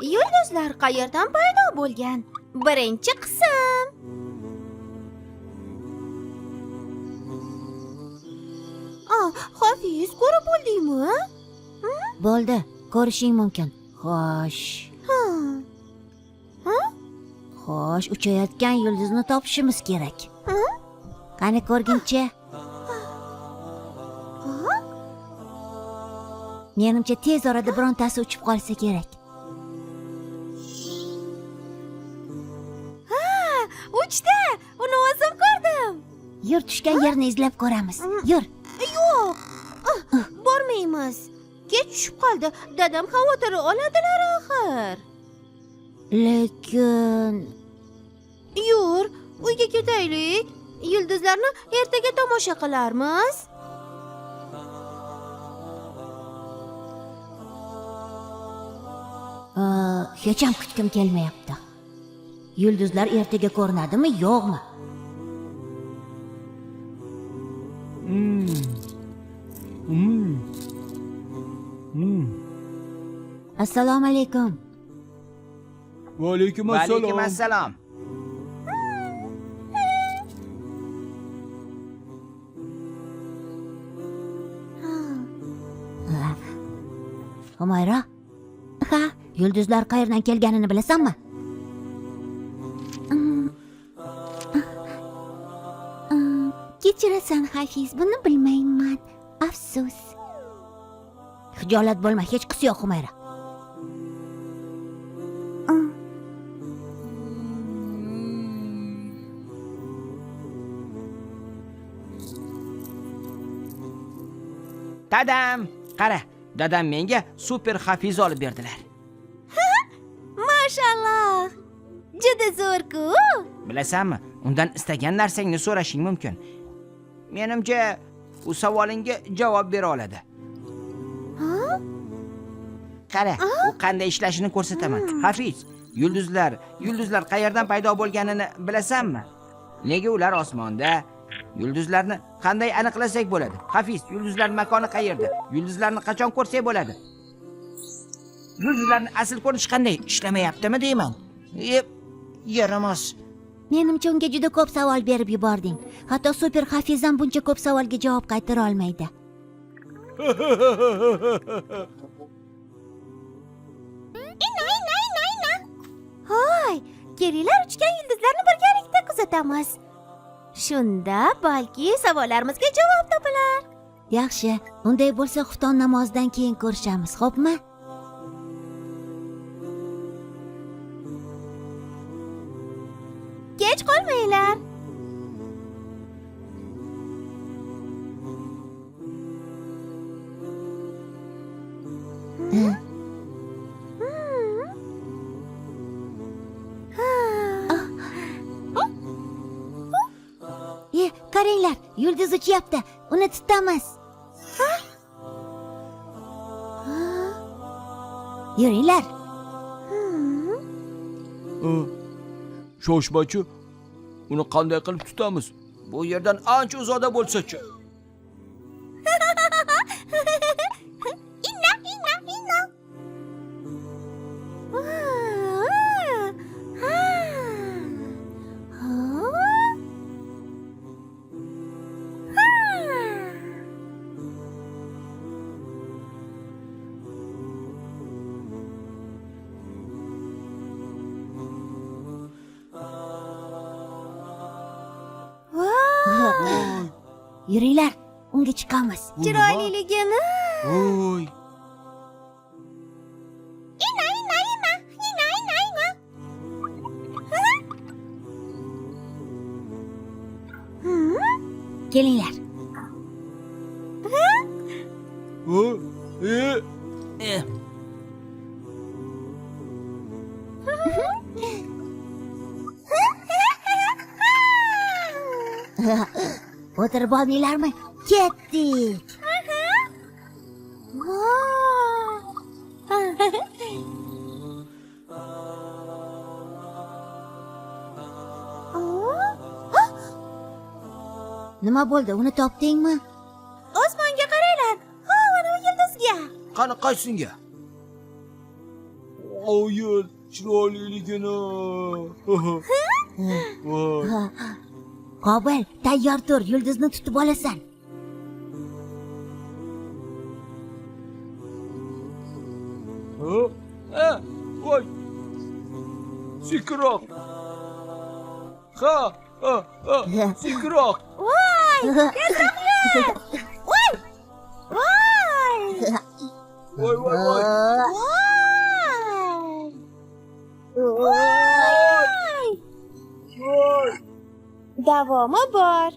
Yulduzlar qayerdan paydo bo'lgan? Birinchi qism. Hafiz, ko'rib bo'ldingmi? Bo'ldi, ko'rishing mumkin. Xo'sh. Xo'sh, uchayotgan yulduzni topishimiz kerak. Qani ko'rginchi. Menimcha tez orada birontasi uchib qolsa kerak. Uchta! Uni o'zim ko'rdim. Yur, tushgan yerni izlab ko'ramiz. Yur. Yo'q. Bormaymiz. Kech tushib qoldi. Dadam xavotiri oladilar axir. Lekin Yur, uyga ketaylik. Yulduzlarni ertaga tomosha qilarmiz. hech ham kutgim kelmayapti. Yulduzlar ertaga ko'rinadimi, yo'qmi? Assalomu alaykum. Va alaykum assalom. Humayra? Ha, yulduzlar qayerdan kelganini bilasanmi? Kechirasan, Hafiz, buni bilmayman. Afsus. Xijolat bo'lma, hech qisi yo'q, Humayra. Dadam, qara, dadam menga super Hafiz olib berdilar. Mashalloh. Juda zo'r-ku. Bilasanmi, undan istagan narsangni so'rashing mumkin. Menimcha, u savolingga javob bera oladi. Qara, u qanday ishlashini ko'rsataman. Hafiz, yulduzlar qayerdan paydo bo'lganini bilasanmi? Nega ular osmonda? Yulduzlarni qanday aniqlasak bo'ladi? Hafiz, yulduzlar makoni qayerda? Yulduzlarni qachon ko'rsak bo'ladi? Yulduzlarning asl ko'rinishi qanday? Ishlamayaptimi deyman. Yaramas. Menimcha unga juda ko'p savol berib yubording. Hatto super Hafiz ham buncha ko'p savolga javob qaytara olmaydi. Hoy, kelinglar uchgan yulduzlarni birgalikda kuzatamiz. Shunda balki savollarimizga javob topilar. Yaxshi, unday bo'lsa xufton namozidan keyin ko'rishamiz, xo'pmi? Kech qolmanglar. Qaranglar, yulduz uchyapti. Uni tutamiz. Yuringlar. Shoshmachi, uni qanday qilib tutamiz? Bu yerdan ancha uzoqda bo'lsa-chi. Yuringlar, unga chiqamiz. Chiroyliligini. Voy. Kelinglar. O'tirib olmanglarmi? Ketdik. Nima bo'ldi? Uni topdingmi? Osmonga qaranglar. Ha, mana yulduzga. Qani qaysinga? qoyil chiroyliligini. Voy. Qobil, tayyor tur, yulduzni tutib olasan. Ha, voy. Sikroq. Ha, sikroq. Voy! Voy! Voy, voy, voy. Voy! Voy. Davomi bor.